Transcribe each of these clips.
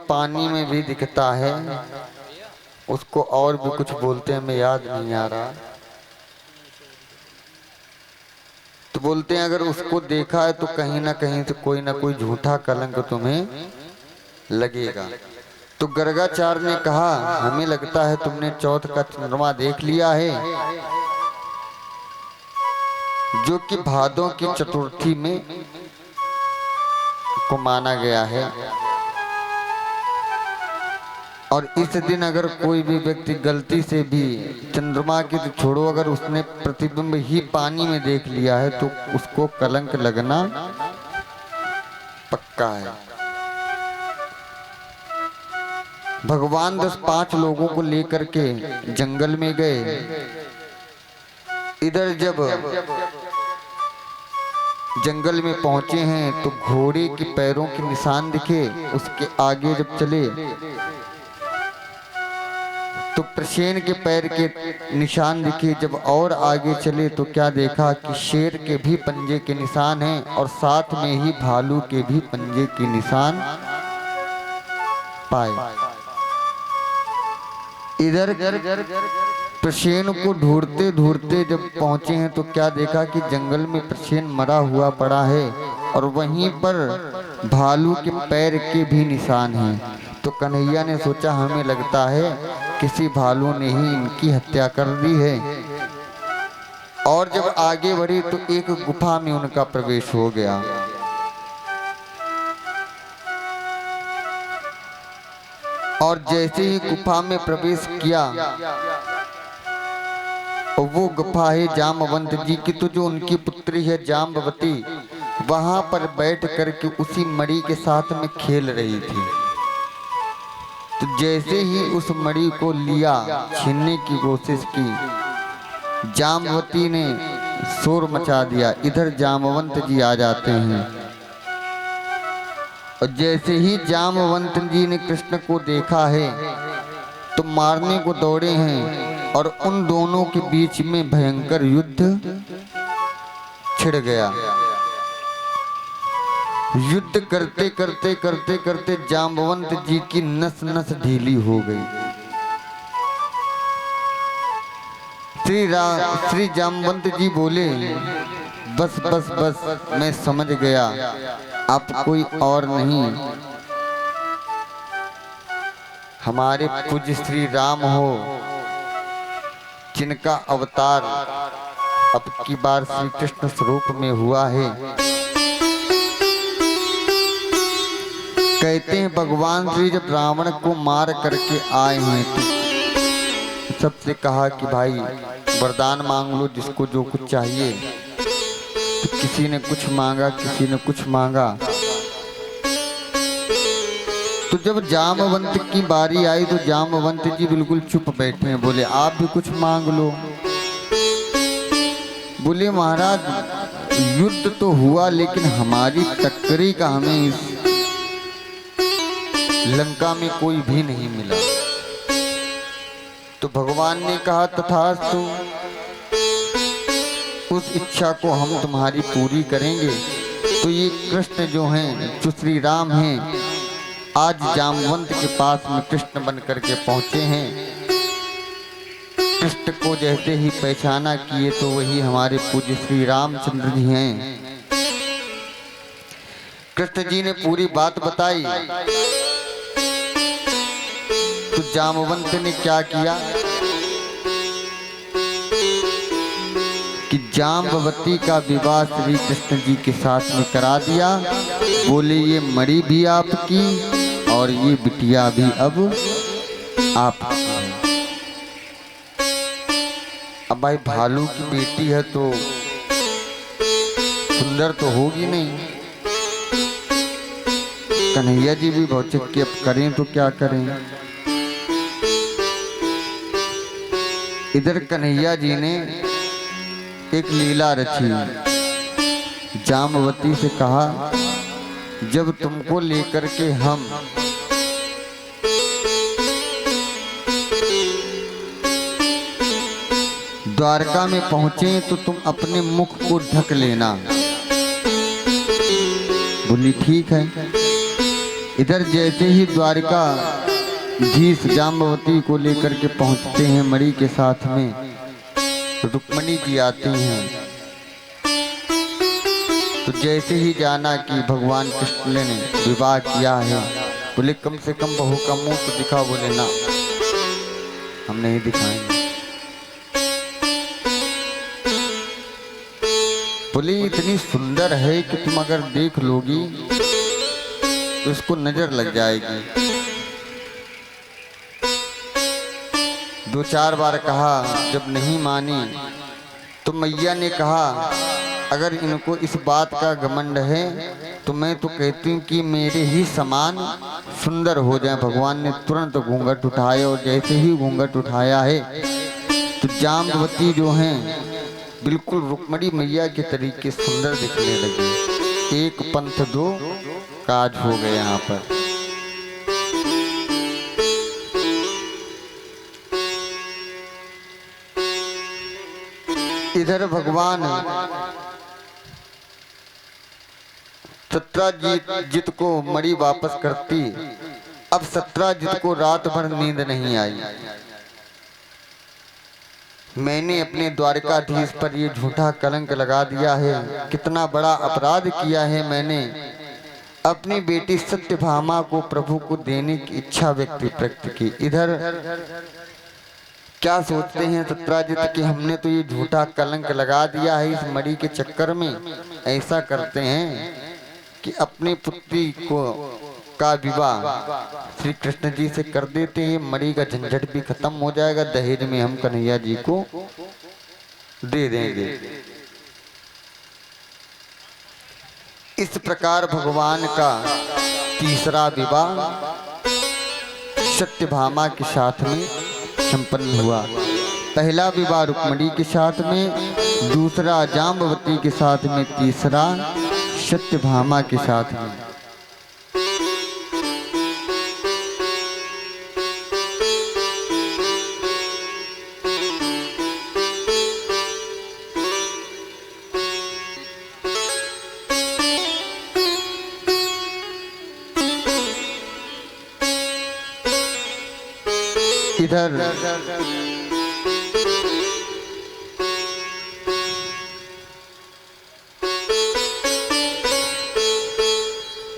पानी में भी दिखता है, उसको और भी कुछ बोलते हैं, मैं याद नहीं आ रहा। तो बोलते हैं अगर उसको देखा है तो कहीं ना कहीं से कोई ना कोई झूठा कलंक तुम्हें लगेगा। तो गर्गाचार्य ने कहा हमें लगता है तुमने चौथ का चंद्रमा देख लिया है, जो कि भादों की चतुर्थी में को माना गया है। और इस दिन अगर कोई भी व्यक्ति गलती से भी चंद्रमा की तो छोड़ो, अगर उसने प्रतिबिंब ही पानी में देख लिया है तो उसको कलंक लगना पक्का है। भगवान 10-5 लोगों को लेकर के जंगल में गए। इधर जब जंगल में पहुंचे हैं तो घोड़े के पैरों के निशान दिखे। उसके आगे जब चले तो प्रसेन के पैर के निशान दिखे। जब और आगे चले तो क्या देखा कि शेर के भी पंजे के निशान हैं और साथ में ही भालू के भी पंजे के निशान पाए। इधर प्रसेन को ढूंढते ढूंढते जब पहुंचे हैं तो क्या देखा कि जंगल में प्रसेन मरा हुआ पड़ा है और वहीं पर भालू के पैर के भी निशान हैं। तो कन्हैया ने सोचा हमें लगता है किसी भालू ने ही इनकी हत्या कर दी है। और जब आगे बढ़े तो एक गुफा में उनका प्रवेश हो गया। और जैसे ही गुफा में प्रवेश किया, वो गुफा है जामवंत जी की। तो जो उनकी पुत्री है जाम्बवती, वहां पर बैठ करके उसी मणि के साथ में खेल रही थी। तो जैसे ही उस मणि को लिया, छीनने की कोशिश की, जाम्बवती ने शोर मचा दिया। इधर जामवंत जी आ जाते हैं और जैसे ही जामवंत जी ने कृष्ण को देखा है तो मारने को दौड़े हैं और उन दोनों के बीच में भयंकर युद्ध छिड़ गया। युद्ध करते करते करते करते जाम्बवंत जी की नस नस ढीली हो गई। श्री जाम्बवंत जी बोले बस बस बस, मैं समझ गया, आप कोई और नहीं, हमारे पूज्य श्री राम हो, जिनका अवतार अब की बार श्री कृष्ण स्वरूप में हुआ है। कहते हैं भगवान श्री जब रावण को मार करके आए हैं तो सबसे कहा कि भाई वरदान मांग लो, जिसको जो कुछ चाहिए। तो किसी ने कुछ मांगा, किसी ने कुछ मांगा। तो जब जामवंत की बारी आई तो जामवंत जी बिल्कुल चुप बैठे हैं। बोले आप भी कुछ मांग लो। बोले महाराज युद्ध तो हुआ लेकिन हमारी टक्करी का हमें इस लंका में कोई भी नहीं मिला। तो भगवान ने कहा तथास्तु, उस इच्छा को हम तुम्हारी पूरी करेंगे। तो ये कृष्ण जो हैं, जो श्री राम हैं, आज जामवंत के पास में कृष्ण बन करके पहुंचे हैं। कृष्ण को जैसे ही पहचाना किए तो वही हमारे पूज्य श्री रामचंद्र जी हैं। कृष्ण जी ने पूरी बात बताई। तो जामवंत ने क्या किया कि जाम्बवती का विवाह श्री कृष्ण जी के साथ में करा दिया। बोले ये मणि भी आपकी और ये बिटिया भी अब आपकी। अब भाई भालू की बेटी है तो सुंदर तो होगी नहीं। कन्हैया जी भी बहुत चिक्की, अब करें तो क्या करें। इधर कन्हैया जी ने एक लीला रची। जाम्बवती से कहा जब तुमको लेकर के हम द्वारका में पहुंचे तो तुम अपने मुख को ढक लेना। बोली ठीक है। इधर जैसे ही द्वारिका धीश जाम्बवती को लेकर के पहुंचते हैं मणि के साथ में, रुक्मणी जी आती हैं। तो जैसे ही जाना कि भगवान कृष्ण ने विवाह किया है, बोले कम से कम बहू का मुंह तो दिखाओ। बोले ना, हम नहीं दिखाएंगे। बोले इतनी सुंदर है कि तुम अगर देख लोगी तो इसको नजर लग जाएगी। 2-4 बार कहा, जब नहीं मानी तो मैया ने कहा अगर इनको इस बात का घमंड है तो मैं तो कहती हूँ कि मेरे ही समान सुंदर हो जाए। भगवान ने तुरंत घूंघट उठाया और जैसे ही घूंघट उठाया है तो जाम्बवती जो हैं बिल्कुल रुक्मणी मैया के तरीके सुंदर दिखने लगी। एक पंथ दो काज हो गए यहाँ पर। इधर भगवान सत्राजित को मणि वापस करती। अब सत्राजित को रात भर नींद नहीं आई। मैंने अपने द्वारिकाधीश पर ये झूठा कलंक लगा दिया है, कितना बड़ा अपराध किया है मैंने। अपनी बेटी सत्यभामा को प्रभु को देने की इच्छा व्यक्त की। इधर क्या सोचते हैं सत्राजित कि हमने तो ये झूठा कलंक लगा दिया है इस मणि के चक्कर में। ऐसा करते हैं कि अपनी पुत्री को का विवाह श्री कृष्ण जी से कर देते हैं, मणि का झंझट भी खत्म हो जाएगा, दहेज में हम कन्हैया जी को दे देंगे। इस प्रकार भगवान का तीसरा विवाह सत्यभामा के साथ में संपन्न हुआ। पहला विवाह रुक्मणी के साथ में, दूसरा जाम्बवती के साथ में, तीसरा सत्यभामा के साथ में। इधर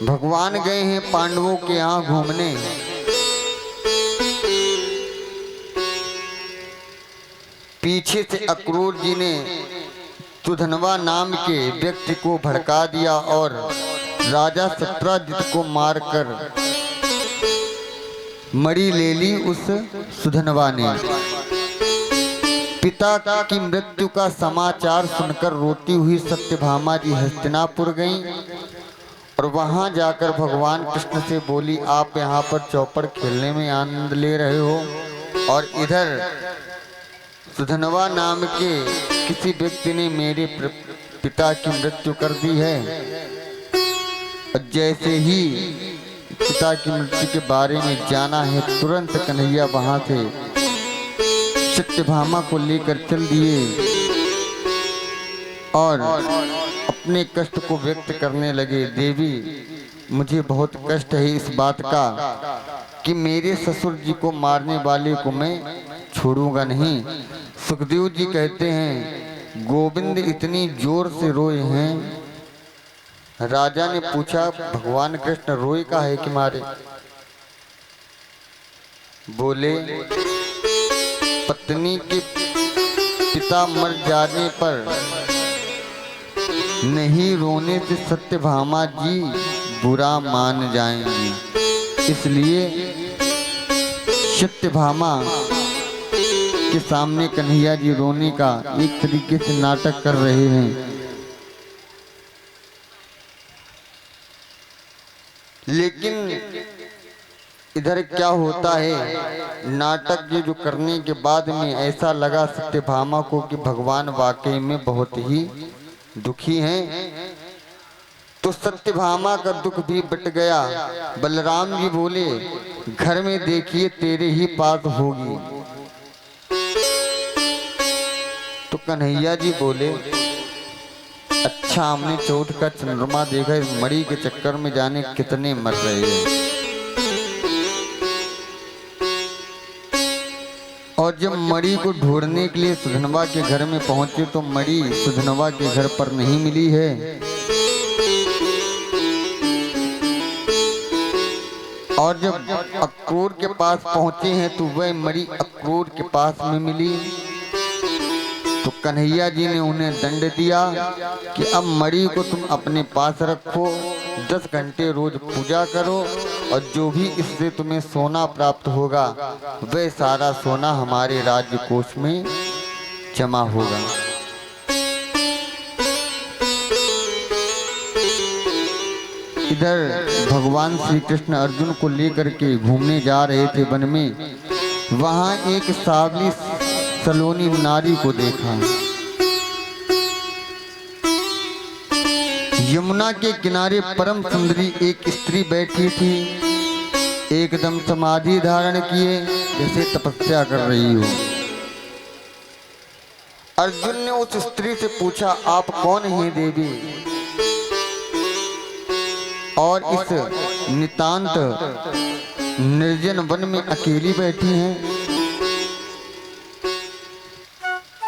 भगवान गए हैं पांडवों के यहाँ घूमने। पीछे से अक्रूर जी ने सुधनवा नाम के व्यक्ति को भड़का दिया और राजा सत्राजित को मारकर मणि ले ली उस सुधनवा ने। पिता की मृत्यु का समाचार सुनकर रोती हुई सत्यभामा जी हस्तिनापुर गईं और वहां जाकर भगवान कृष्ण से बोली, आप यहाँ पर चौपड़ खेलने में आनंद ले रहे हो और इधर सुधनवा नाम के किसी व्यक्ति ने मेरे पिता की मृत्यु कर दी है। और जैसे ही पिता की मृत्यु के बारे में जाना है, तुरंत कन्हैया वहां से सत्यभामा को लेकर चल दिए और अपने कष्ट को व्यक्त करने लगे। देवी, मुझे बहुत कष्ट है इस बात का कि मेरे ससुर जी को मारने वाले को मैं छोड़ूंगा नहीं। सुखदेव जी कहते हैं, गोविंद इतनी जोर से रोए हैं। राजा ने पूछा, भगवान कृष्ण रोए का है कि मारे? बोले, पत्नी के पिता मर जाने पर नहीं रोने से सत्यभामा जी बुरा मान जाएंगी, इसलिए सत्यभामा के सामने कन्हैया जी रोने का एक तरीके से नाटक कर रहे हैं। लेकिन इधर क्या होता है, नाटक ये जो करने के बाद में ऐसा लगा सत्यभामा को कि भगवान वाकई में बहुत ही दुखी हैं। तो सत्यभामा का दुख भी बट गया। बलराम जी बोले, घर में देखिए तेरे ही पास होगी। तो कन्हैया जी बोले, अच्छा हमने चौथ का चंद्रमा देखा, इस मणि के चक्कर में जाने कितने मर रहे हैं। और जब मणि को ढूंढने के लिए सुधनवा के घर में पहुंचे तो मणि सुधनवा के घर पर नहीं मिली है। और जब अक्रूर के पास पहुंचे हैं तो वह मणि अक्रूर के पास में मिली। तो कन्हैया जी ने उन्हें दंड दिया कि अब मणि को तुम अपने पास रखो, 10 घंटे रोज पूजा करो, और जो भी इससे तुम्हें सोना प्राप्त होगा वह सारा सोना हमारे राज्य कोष में जमा होगा। इधर भगवान श्री कृष्ण अर्जुन को लेकर के घूमने जा रहे थे वन में। वहां एक सावली सलोनी नारी को देखा। यमुना के किनारे परम सुंदरी एक स्त्री बैठी थी, एकदम समाधि धारण किए जैसे तपस्या कर रही हो। अर्जुन ने उस स्त्री से पूछा, आप कौन हैं देवी, और इस नितांत निर्जन वन में अकेली बैठी हैं?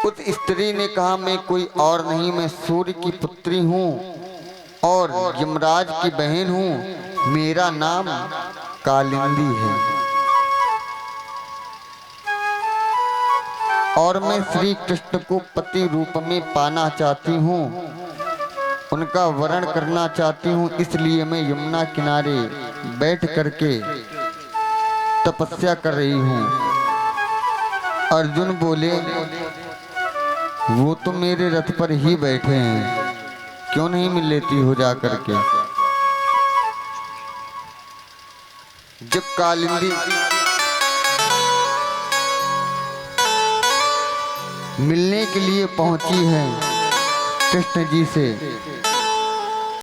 उस स्त्री ने कहा, मैं कोई और नहीं, मैं सूर्य की पुत्री हूँ और यमराज की बहन हूँ, मेरा नाम कालिंदी है और मैं श्री कृष्ण को पति रूप में पाना चाहती हूँ, उनका वरण करना चाहती हूँ, इसलिए मैं यमुना किनारे बैठ करके तपस्या कर रही हूँ। अर्जुन बोले, वो तो मेरे रथ पर ही बैठे हैं, क्यों नहीं मिल लेती हो जा करके। जब कालिंदी मिलने के लिए पहुंची है कृष्ण जी से,